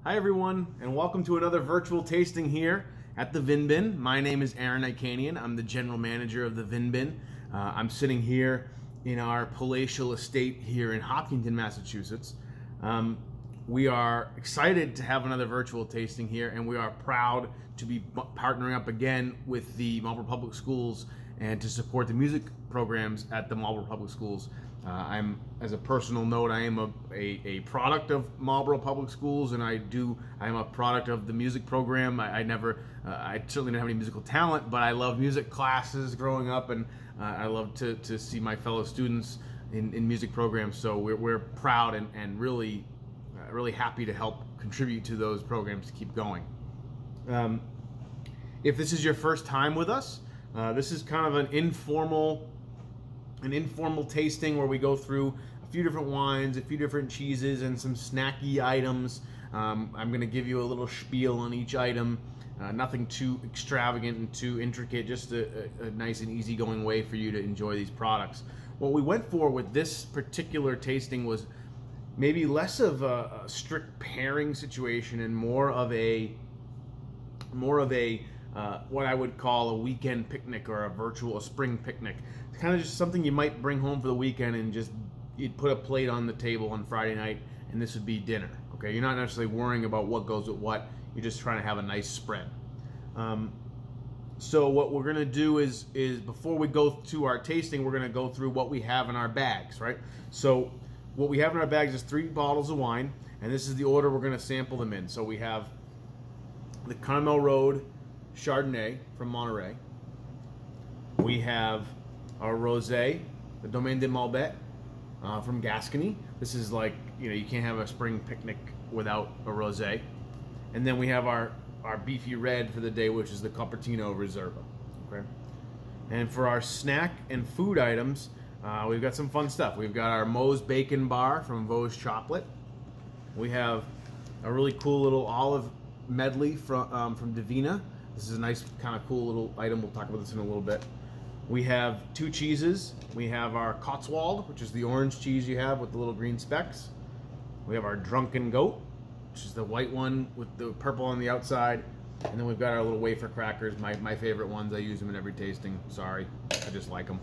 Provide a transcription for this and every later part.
Hi everyone, and welcome to another virtual tasting here at the Vin Bin. My name is Aaron Icanian. I'm the general manager of the Vin Bin. I'm sitting here in our palatial estate here in Hopkinton, Massachusetts. We are excited to have another virtual tasting here, and we are proud to be partnering up again with the Marlborough Public Schools and to support the music programs at the Marlborough Public Schools. As a personal note, I am a product of Marlborough Public Schools, and I am a product of the music program. I certainly don't have any musical talent, but I love music classes growing up, and I love to see my fellow students in music programs. So we're proud and really happy to help contribute to those programs to keep going. If this is your first time with us, this is kind of an informal tasting where we go through a few different wines, a few different cheeses, and some snacky items. I'm going to give you a little spiel on each item. Nothing too extravagant and too intricate, just a nice and easygoing way for you to enjoy these products. What we went for with this particular tasting was maybe less of a strict pairing situation and more of a what I would call a weekend picnic or a spring picnic. It's kind of just something you might bring home for the weekend and you'd put a plate on the table on Friday night and this would be dinner. Okay, you're not necessarily worrying about what goes with what. You're just trying to have a nice spread. So what we're gonna do is before we go to our tasting, we're gonna go through what we have in our bags, right? So what we have in our bags is 3 bottles of wine, and this is the order we're gonna sample them in. So we have the Carmel Road Chardonnay from Monterey. We have our Rosé, the Domaine de Malbec from Gascony. This is like, you can't have a spring picnic without a Rosé. And then we have our beefy red for the day, which is the Cupertino Reserva. Okay. And for our snack and food items, we've got some fun stuff. We've got our Moe's Bacon Bar from Vosges Chocolate. We have a really cool little olive medley from Divina. This is a nice, kind of cool little item. We'll talk about this in a little bit. We have 2 cheeses. We have our Cotswold, which is the orange cheese you have with the little green specks. We have our Drunken Goat, which is the white one with the purple on the outside. And then we've got our little wafer crackers, my favorite ones. I use them in every tasting. Sorry, I just like them.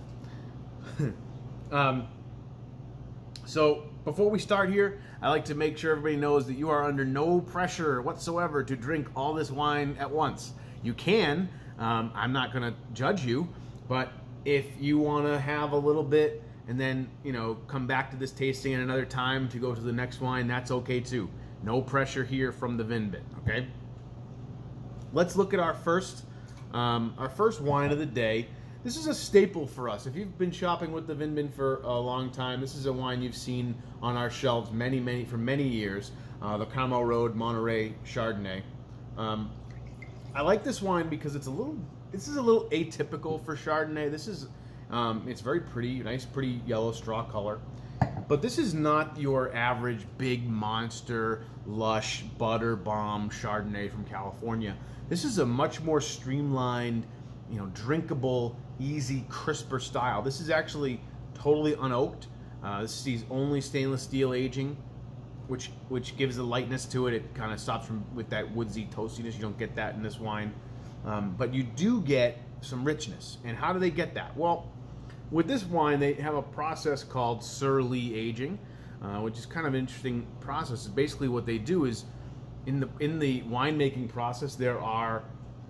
So before we start here, I like to make sure everybody knows that you are under no pressure whatsoever to drink all this wine at once. You can. I'm not going to judge you, but if you want to have a little bit and then, come back to this tasting at another time to go to the next wine, that's okay too. No pressure here from the Vin Bin, okay? Let's look at our first wine of the day. This is a staple for us. If you've been shopping with the Vin Bin for a long time, this is a wine you've seen on our shelves for many years. The Carmel Road Monterey Chardonnay. I like this wine because this is a little atypical for Chardonnay. This is, it's very pretty, nice, pretty yellow straw color. But this is not your average big monster, lush, butter bomb Chardonnay from California. This is a much more streamlined, drinkable, easy, crisper style. This is actually totally unoaked. This is only stainless steel aging, which gives a lightness to it. It kind of stops with that woodsy toastiness. You don't get that in this wine. But you do get some richness. And how do they get that? Well, with this wine, they have a process called sur-lie aging, which is kind of an interesting process. Basically what they do is, in the winemaking process, there are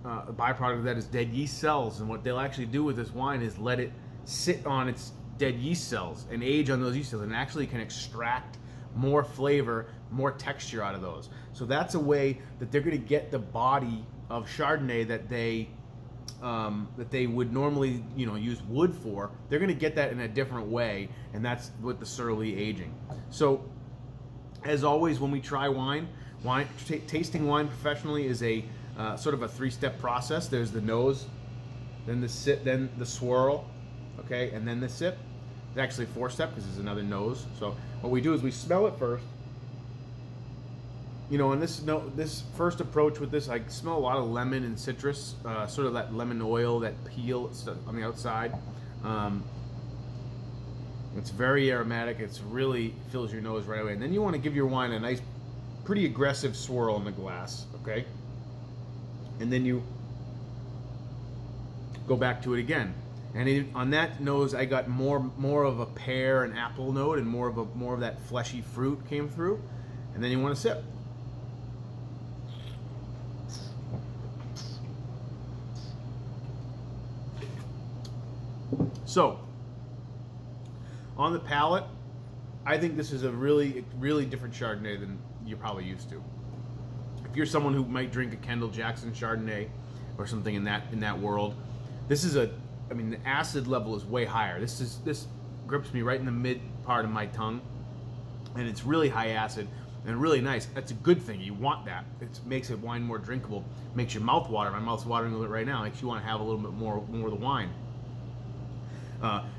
a byproduct of that is dead yeast cells. And what they'll actually do with this wine is let it sit on its dead yeast cells and age on those yeast cells and actually can extract more flavor, more texture out of those. So that's a way that they're going to get the body of Chardonnay that they would normally use wood for. They're going to get that in a different way, and that's with the sur-lie aging. So as always, when we try tasting wine professionally is a sort of a 3-step process. There's the nose, then the sip, then the swirl, okay, and then the sip. It's actually 4-step because there's another nose. So what we do is we smell it first. And this first approach with this, I smell a lot of lemon and citrus, sort of that lemon oil, that peel on the outside. It's very aromatic. It's really fills your nose right away. And then you want to give your wine a nice pretty aggressive swirl in the glass, okay? And then you go back to it again. And on that nose, I got more of a pear and apple note, and more of that fleshy fruit came through. And then you want to sip. So, on the palate, I think this is a really, really different Chardonnay than you're probably used to. If you're someone who might drink a Kendall Jackson Chardonnay or something in that world, this is I mean, the acid level is way higher. This grips me right in the mid part of my tongue, and it's really high acid and really nice. That's a good thing. You want that. It makes a wine more drinkable. Makes your mouth water. My mouth's watering a little bit right now. Makes you want to have a little bit more of the wine.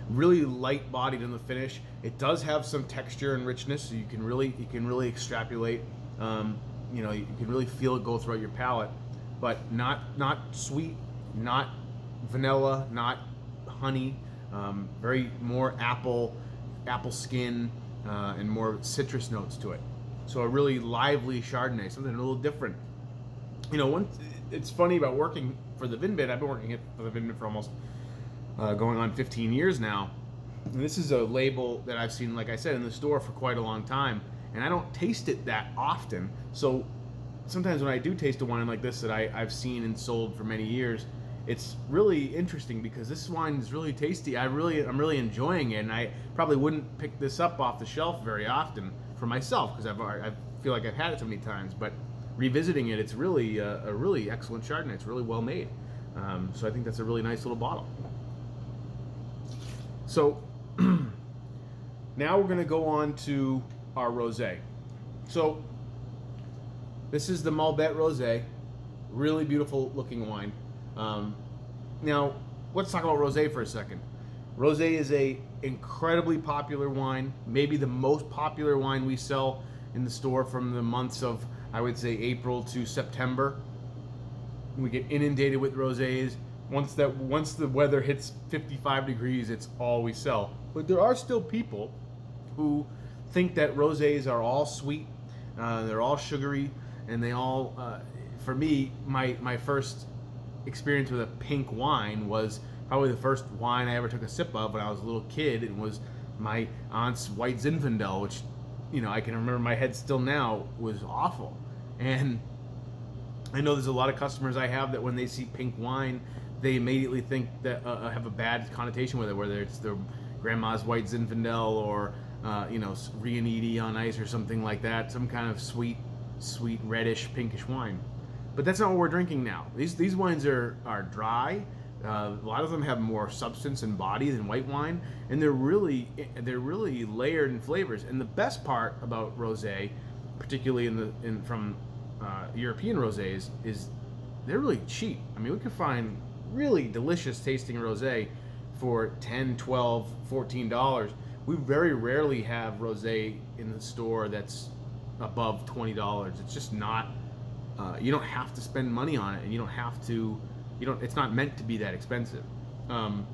Really light bodied in the finish. It does have some texture and richness, so you can really extrapolate. You know, you can really feel it go throughout your palate, but not sweet, not vanilla, not honey. Very more apple skin, and more citrus notes to it. So a really lively Chardonnay, something a little different. You know, it's funny about working for the Vinbid. I've been working for the Vinbid for almost going on 15 years now. And this is a label that I've seen, like I said, in the store for quite a long time, and I don't taste it that often. So sometimes when I do taste a wine like this that I've seen and sold for many years, it's really interesting because this wine is really tasty. I'm really enjoying it, and I probably wouldn't pick this up off the shelf very often for myself because I feel like I've had it so many times. But revisiting it, it's really a really excellent Chardonnay. It's really well made. So I think that's a really nice little bottle. So now we're going to go on to our rosé. So this is the Malbec Rosé, really beautiful looking wine. Now let's talk about rosé for a second. Rosé is a incredibly popular wine, maybe the most popular wine we sell in the store from the months of, I would say, April to September. We get inundated with rosés. Once the weather hits 55 degrees, it's all we sell. But there are still people who think that rosés are all sweet, they're all sugary, and they all, for me, my first experience with a pink wine was probably the first wine I ever took a sip of when I was a little kid. It was my aunt's White Zinfandel, which, you know, I can remember in my head still now was awful. And I know there's a lot of customers I have that when they see pink wine, they immediately think that have a bad connotation with it, whether it's their grandma's White Zinfandel or you know, Rianiti on ice or something like that, some kind of sweet reddish pinkish wine. But that's not what we're drinking now. These wines are dry. A lot of them have more substance and body than white wine, and they're really layered in flavors. And the best part about rosé, particularly from European rosés, is they're really cheap. I mean, we can find really delicious tasting rosé for $10, $12, $14. We very rarely have rosé in the store that's above $20. It's just not. You don't have to spend money on it, and you don't have to. It's not meant to be that expensive. And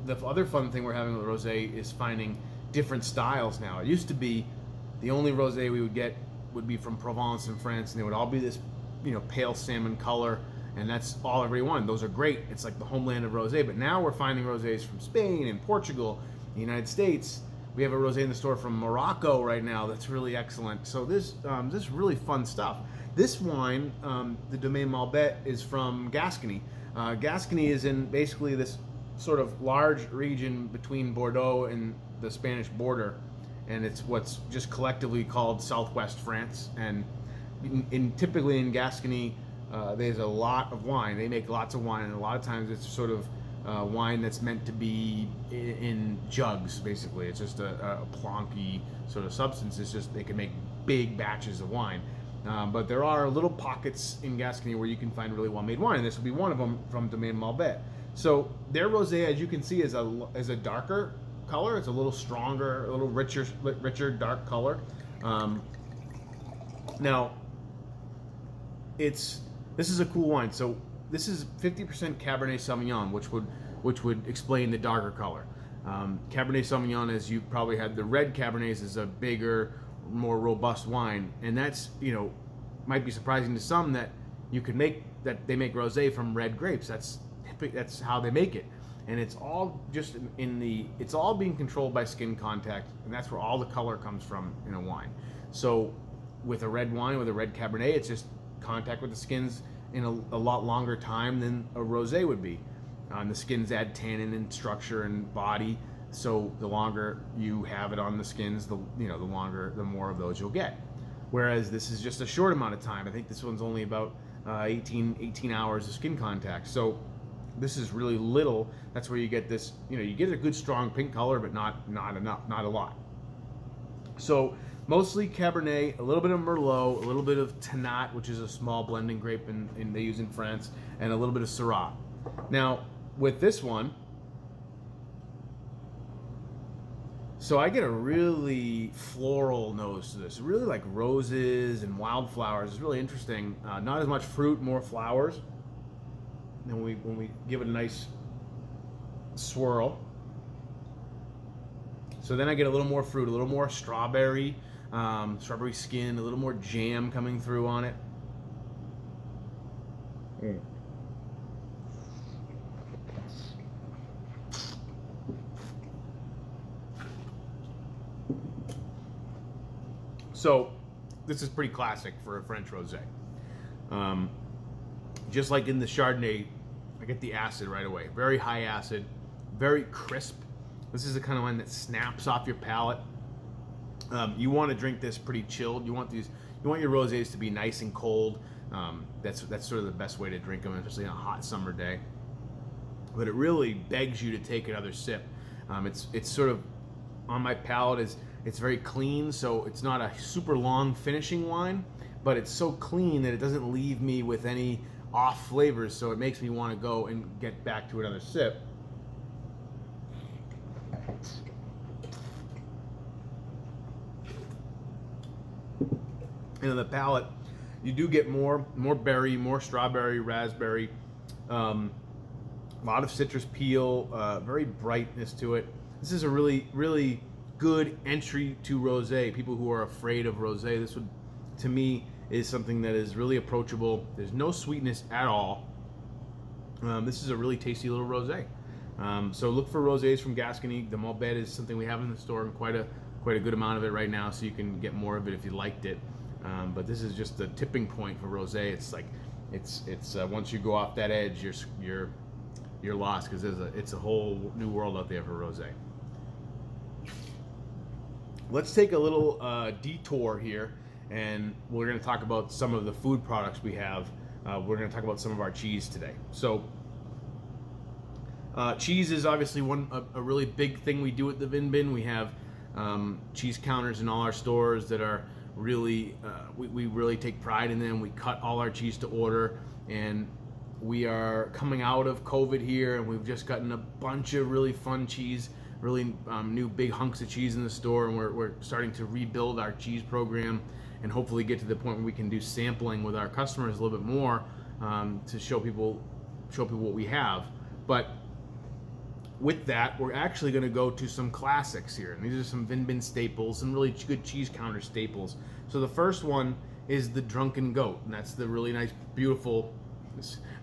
the other fun thing we're having with rosé is finding different styles now. It used to be the only rosé we would get would be from Provence in France, and they would all be this, you know, pale salmon color. And that's all every one. Those are great. It's like the homeland of rosé. But now we're finding rosés from Spain and Portugal, the United States. We have a rosé in the store from Morocco right now that's really excellent. So this is really fun stuff. This wine, the Domaine Malbec, is from Gascony. Gascony is in basically this sort of large region between Bordeaux and the Spanish border, and it's what's just collectively called Southwest France. And typically in Gascony, there's a lot of wine. They make lots of wine, and a lot of times it's sort of wine that's meant to be in jugs, basically. It's just a plonky sort of substance. It's just they can make big batches of wine. But there are little pockets in Gascony where you can find really well-made wine, and this will be one of them from Domaine Malbec. So their rosé, as you can see, is a darker color. It's a little stronger, a little richer dark color. Now, this is a cool wine. So this is 50% Cabernet Sauvignon, which would explain the darker color. Cabernet Sauvignon, as you probably had, the red Cabernets is a bigger, more robust wine, and that's, you know, might be surprising to some that you could make that they make rosé from red grapes. That's how they make it, and it's all just it's all being controlled by skin contact, and that's where all the color comes from in a wine. So with a red wine, with a red Cabernet, it's just contact with the skins in a lot longer time than a rosé would be. The skins add tannin and structure and body, so the longer you have it on the skins, the more of those you'll get. Whereas this is just a short amount of time. I think this one's only about 18 hours of skin contact. So this is really little. That's where you get this, you get a good strong pink color, but not enough, not a lot. So mostly Cabernet, a little bit of Merlot, a little bit of Tannat, which is a small blending grape they use in France, and a little bit of Syrah. Now with this one, so I get a really floral nose to this, really like roses and wildflowers. It's really interesting. Not as much fruit, more flowers. And when we give it a nice swirl, so then I get a little more fruit, a little more strawberry, strawberry skin, a little more jam coming through on it. So this is pretty classic for a French rosé. Just like in the Chardonnay, I get the acid right away. Very high acid, very crisp. This is the kind of wine that snaps off your palate. You want to drink this pretty chilled. You want your rosés to be nice and cold. That's sort of the best way to drink them, especially on a hot summer day. But it really begs you to take another sip. It's sort of on my palate it's very clean, so it's not a super long finishing wine, but it's so clean that it doesn't leave me with any off flavors, so it makes me want to go and get back to another sip. And on the palate, you do get more berry, more strawberry, raspberry, a lot of citrus peel, very brightness to it. This is a really, really good entry to rosé. People who are afraid of rosé, this would, to me, is something that is really approachable. There's no sweetness at all. This is a really tasty little rosé. So look for rosés from Gascony. The Malbec is something we have in the store, and quite a good amount of it right now, so you can get more of it if you liked it. But this is just the tipping point for rosé. It's like it's once you go off that edge, you're lost, because it's a whole new world out there for rosé. Let's take a little detour here, and we're going to talk about some of the food products we have. We're going to talk about some of our cheese today. So cheese is obviously a really big thing we do at the Vin Bin. We have cheese counters in all our stores that are really, we really take pride in them. We cut all our cheese to order, and we are coming out of COVID here, and we've just gotten a bunch of really fun cheese, really new big hunks of cheese in the store, and we're starting to rebuild our cheese program and hopefully get to the point where we can do sampling with our customers a little bit more, to show people what we have. But with that, we're actually going to go to some classics here, and these are some Vin Bin staples, some really good cheese counter staples. So the first one is the Drunken Goat, and that's the really nice, beautiful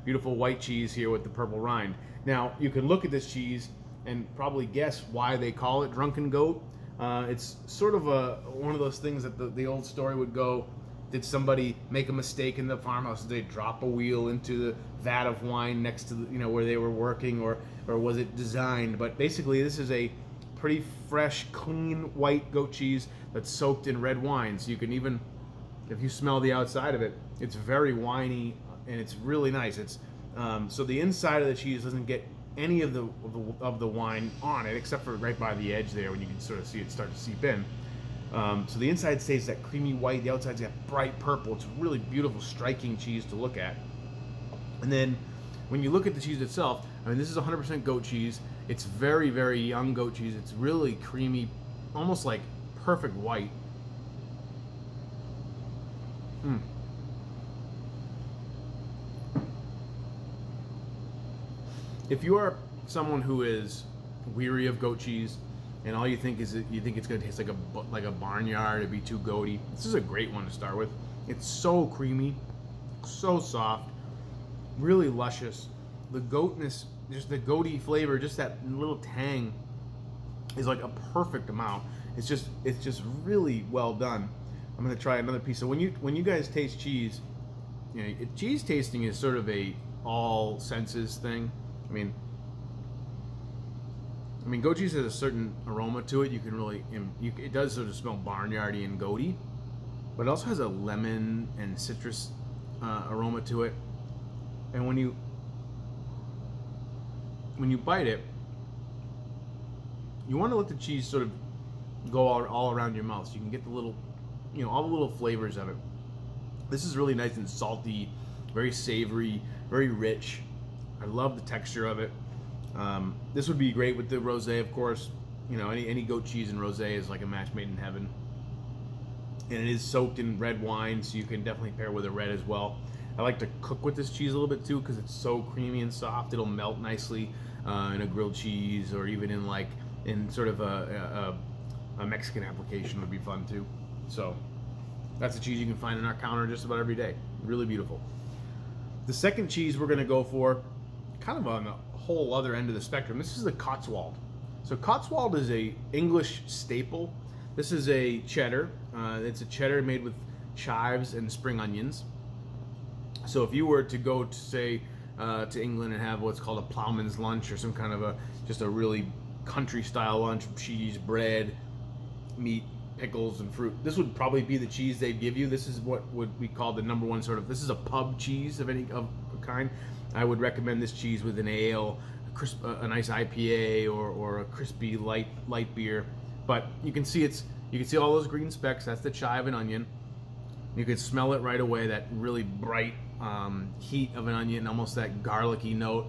white cheese here with the purple rind. Now you can look at this cheese and probably guess why they call it Drunken Goat. It's sort of one of those things that the old story would go, did somebody make a mistake in the farmhouse? Did they drop a wheel into the vat of wine next to the, where they were working, or was it designed? But basically this is a pretty fresh, clean white goat cheese that's soaked in red wine. So you can even, if you smell the outside of it, it's very winey and it's really nice. It's so the inside of the cheese doesn't get any of the wine on it, except for right by the edge there when you can sort of see it start to seep in. So the inside stays that creamy white, the outside's got bright purple. It's a really beautiful, striking cheese to look at. And then when you look at the cheese itself, I mean, this is 100% goat cheese. It's very, very young goat cheese. It's really creamy, almost like perfect white. If you are someone who is weary of goat cheese and all you think is that you think it's going to taste like a barnyard. It'd be too goaty. This is a great one to start with. It's so creamy, so soft, really luscious. The goatness, just the goaty flavor, just that little tang is like a perfect amount. It's just really well done. I'm gonna try another piece. So when you guys taste cheese, you know, cheese tasting is sort of a all senses thing. I mean, goat cheese has a certain aroma to it. You can really, it does sort of smell barnyardy and goaty, but it also has a lemon and citrus aroma to it. And when you bite it, you want to let the cheese sort of go all around your mouth, so you can get the little, you know, all the little flavors of it. This is really nice and salty, very savory, very rich. I love the texture of it. This would be great with the rosé, of course. You know, any goat cheese and rosé is like a match made in heaven. And it is soaked in red wine, so you can definitely pair with a red as well. I like to cook with this cheese a little bit too, because it's so creamy and soft. It'll melt nicely in a grilled cheese, or even in sort of a Mexican application would be fun too. So that's a cheese you can find on our counter just about every day. Really beautiful. The second cheese we're going to go for, kind of on the whole other end of the spectrum. This is the Cotswold. So Cotswold is a English staple. This is a cheddar. It's a cheddar made with chives and spring onions. So if you were to go to, say, to England and have what's called a ploughman's lunch, or some kind of just a really country style lunch, cheese, bread, meat, pickles, and fruit, this would probably be the cheese they'd give you. This is what would be called the #1 sort of, this is a pub cheese of any kind. I would recommend this cheese with an ale, a nice IPA, or a crispy light beer. But you can see all those green specks. That's the chive and onion. You can smell it right away, that really bright heat of an onion, almost that garlicky note.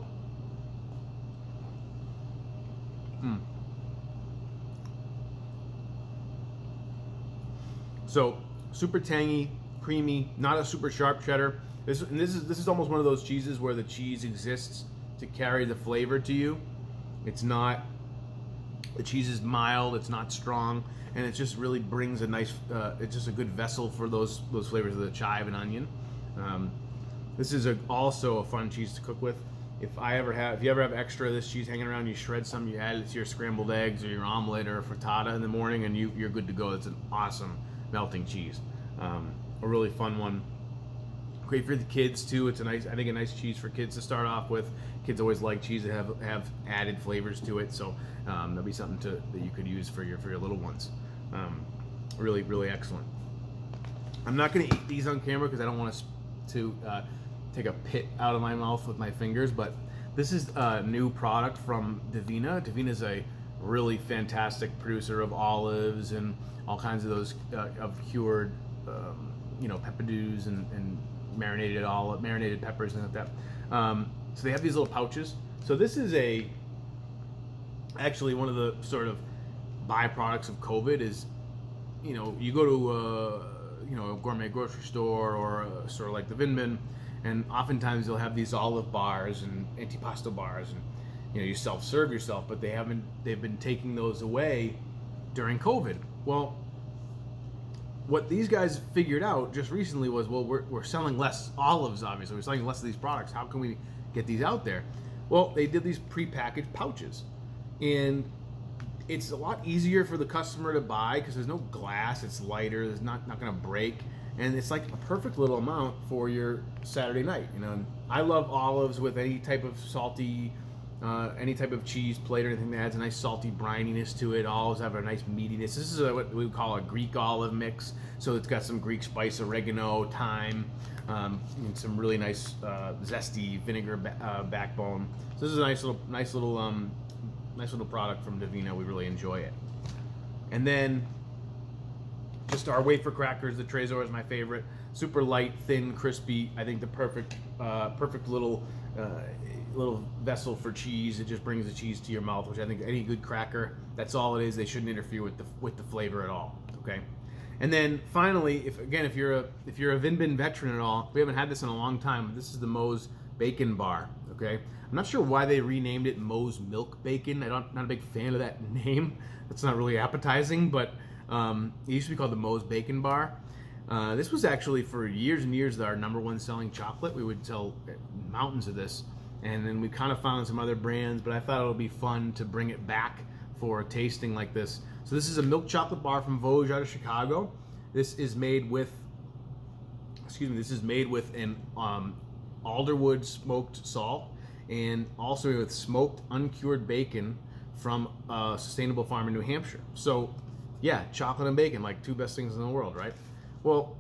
So super tangy, creamy, not a super sharp cheddar. This is almost one of those cheeses where the cheese exists to carry the flavor to you. It's not, the cheese is mild, it's not strong, and it just really brings a nice, it's just a good vessel for those flavors of the chive and onion. This is also a fun cheese to cook with. If you ever have extra of this cheese hanging around, you shred some, you add it to your scrambled eggs or your omelet or a frittata in the morning, and you're good to go. It's an awesome melting cheese. A really fun one. Great for the kids too. It's I think a nice cheese for kids to start off with. Kids always like cheese that have added flavors to it, so that'll be something that you could use for your little ones. Really, really excellent. I'm not going to eat these on camera because I don't want to take a pit out of my mouth with my fingers, but this is a new product from Divina. Divina is a really fantastic producer of olives and all kinds of those of cured, peppadews and marinated peppers and like that. So they have these little pouches. So this is actually one of the sort of byproducts of COVID is, you go to a gourmet grocery store or a store like the Vindman, and oftentimes they'll have these olive bars and antipasto bars, and you self-serve yourself, but they've been taking those away during COVID. Well, what these guys figured out just recently was, well, we're selling less olives, obviously. We're selling less of these products. How can we get these out there? Well, they did these pre-packaged pouches. And it's a lot easier for the customer to buy because there's no glass, it's lighter, it's not going to break. And it's like a perfect little amount for your Saturday night. And I love olives with any type of salty, any type of cheese plate or anything that adds a nice salty brininess to it. Olives have a nice meatiness. This is what we would call a Greek olive mix. So it's got some Greek spice, oregano, thyme, and some really nice zesty vinegar backbone. So this is a nice little product from Divina. We really enjoy it. And then just our wafer crackers. The Trezor is my favorite. Super light, thin, crispy. I think the perfect little vessel for cheese. It just brings the cheese to your mouth, which I think any good cracker, that's all it is. They shouldn't interfere with the flavor at all. Okay. And then finally, if you're a Vinbin veteran at all, we haven't had this in a long time. This is the Moe's bacon bar. Okay, I'm not sure why they renamed it Moe's Milk Bacon. Not a big fan of that name. It's not really appetizing, but it used to be called the Moe's Bacon Bar. This was actually for years and years our #1 selling chocolate. We would sell mountains of this, and then we kind of found some other brands, but I thought it would be fun to bring it back for a tasting like this. So this is a milk chocolate bar from Vosges out of Chicago. This is made with, an alderwood smoked salt, and also with smoked uncured bacon from a sustainable farm in New Hampshire. So yeah, chocolate and bacon, like two best things in the world, right? Well,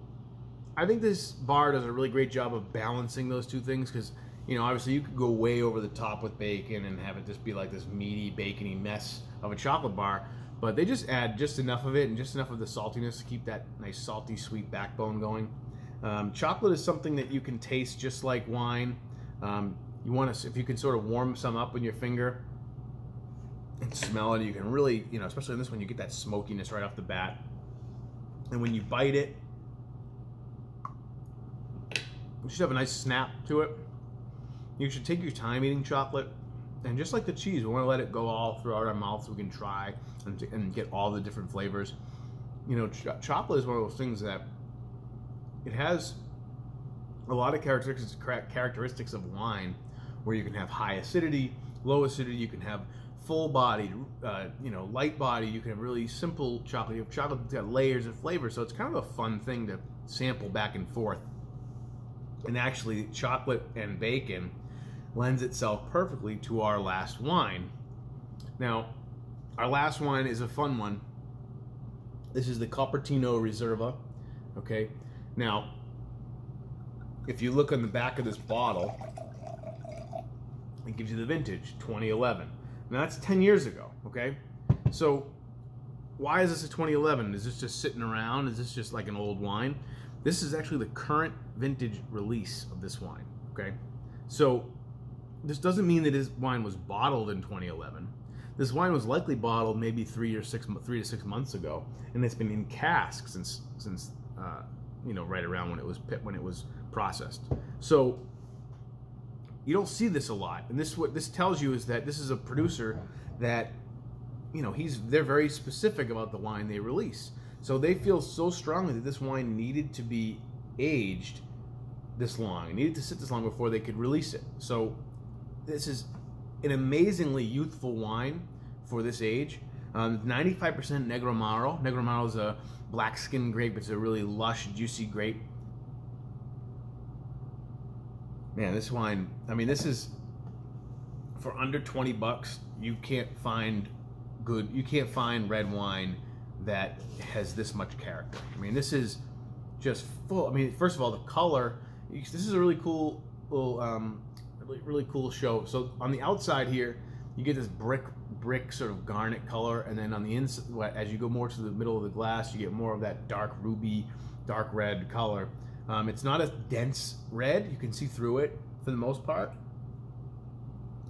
I think this bar does a really great job of balancing those two things, because, you know, obviously you could go way over the top with bacon and have it just be like this meaty, bacony mess of a chocolate bar, but they just add just enough of it and just enough of the saltiness to keep that nice salty, sweet backbone going. Chocolate is something that you can taste just like wine. You want to, if you can sort of warm some up with your finger and smell it, you can really, you know, especially in this one, you get that smokiness right off the bat. And when you bite it, you should have a nice snap to it. You should take your time eating chocolate, and just like the cheese, we want to let it go all throughout our mouth so we can try and get all the different flavors. You know, chocolate is one of those things that it has a lot of characteristics of wine, where you can have high acidity, low acidity, you can have full bodied, you know, light body, you can have really simple chocolate. You have chocolate that's got layers of flavor, so it's kind of a fun thing to sample back and forth. And actually, chocolate and bacon lends itself perfectly to our last wine. Now, our last wine is a fun one. This is the Cupertino Reserva. Okay, now if you look on the back of this bottle, it gives you the vintage, 2011. Now that's 10 years ago. Okay, so why is this a 2011? Is this just sitting around? Is this just like an old wine? This is actually the current vintage release of this wine. Okay, so this doesn't mean that this wine was bottled in 2011. This wine was likely bottled maybe 3 to 6 months ago, and it's been in cask since you know, right around when it was processed. So you don't see this a lot, and what this tells you is that this is a producer that, you know, they're very specific about the wine they release. So they feel so strongly that this wine needed to be aged this long, it needed to sit this long before they could release it. So this is an amazingly youthful wine for this age. 95% Negromaro. Negromaro is a black skin grape. It's a really lush, juicy grape. Man, this wine, I mean, this is, for under 20 bucks, you can't find red wine that has this much character. I mean, this is just full. I mean, first of all, the color, this is a really cool little, really cool show. So on the outside here, you get this brick sort of garnet color, and then on the inside, as you go more to the middle of the glass, you get more of that dark ruby, dark red color. It's not a dense red. You can see through it for the most part.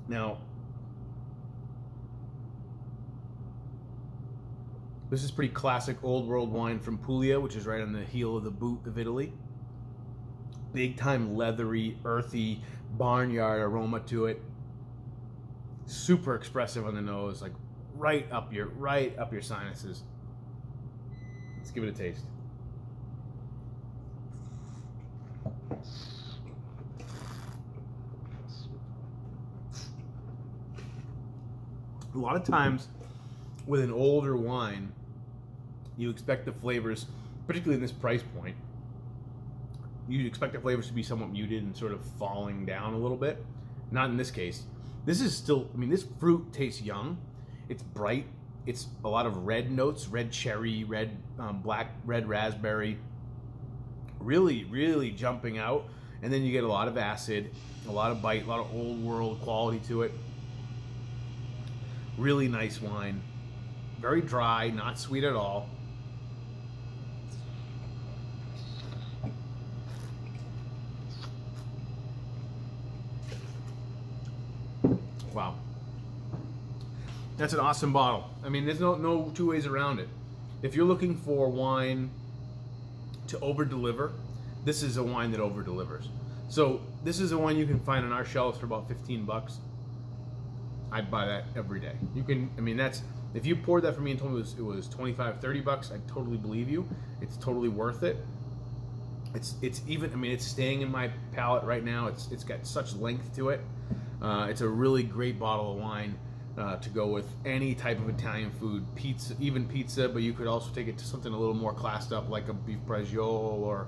Now, this is pretty classic old world wine from Puglia, which is right on the heel of the boot of Italy. Big time leathery, earthy, barnyard aroma to it. Super expressive on the nose, like right up your sinuses. Let's give it a taste. A lot of times with an older wine, you expect the flavors, particularly in this price point, you expect the flavors to be somewhat muted and sort of falling down a little bit. Not in this case. This is still, I mean, this fruit tastes young. It's bright. It's a lot of red notes, red cherry, red raspberry. Really, really jumping out. And then you get a lot of acid, a lot of bite, a lot of old world quality to it. Really nice wine. Very dry, not sweet at all. Wow. That's an awesome bottle. I mean, there's no two ways around it. If you're looking for wine to over-deliver, this is a wine that over-delivers. So this is the one you can find on our shelves for about 15 bucks. I'd buy that every day. You can, I mean, that's, if you poured that for me and told me it was 25, 30 bucks, I'd totally believe you. It's totally worth it. It's even, I mean, it's staying in my palate right now. It's got such length to it. It's a really great bottle of wine to go with any type of Italian food, pizza, even pizza, but you could also take it to something a little more classed up, like a beef braciole or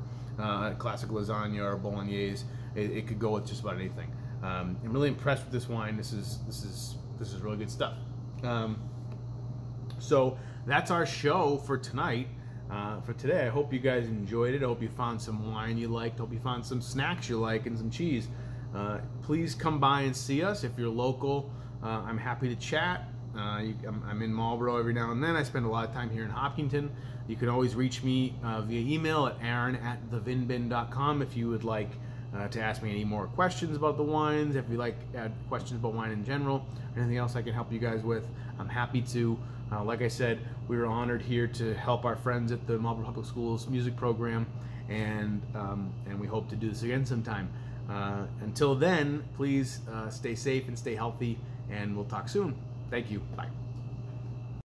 classic lasagna or bolognese. It could go with just about anything. I'm really impressed with this wine. This is really good stuff. So that's our show for tonight. For today, I hope you guys enjoyed it. I hope you found some wine you liked. I hope you found some snacks you like and some cheese. Please come by and see us if you're local. I'm happy to chat. I'm in Marlboro every now and then. I spend a lot of time here in Hopkinton. You can always reach me via email at aaron@thevinbin.com if you would like to ask me any more questions about the wines, if you like questions about wine in general, or anything else I can help you guys with. I'm happy to. Like I said, we were honored here to help our friends at the Marlboro Public Schools music program, and we hope to do this again sometime. Until then, please stay safe and stay healthy, and we'll talk soon. Thank you. Bye.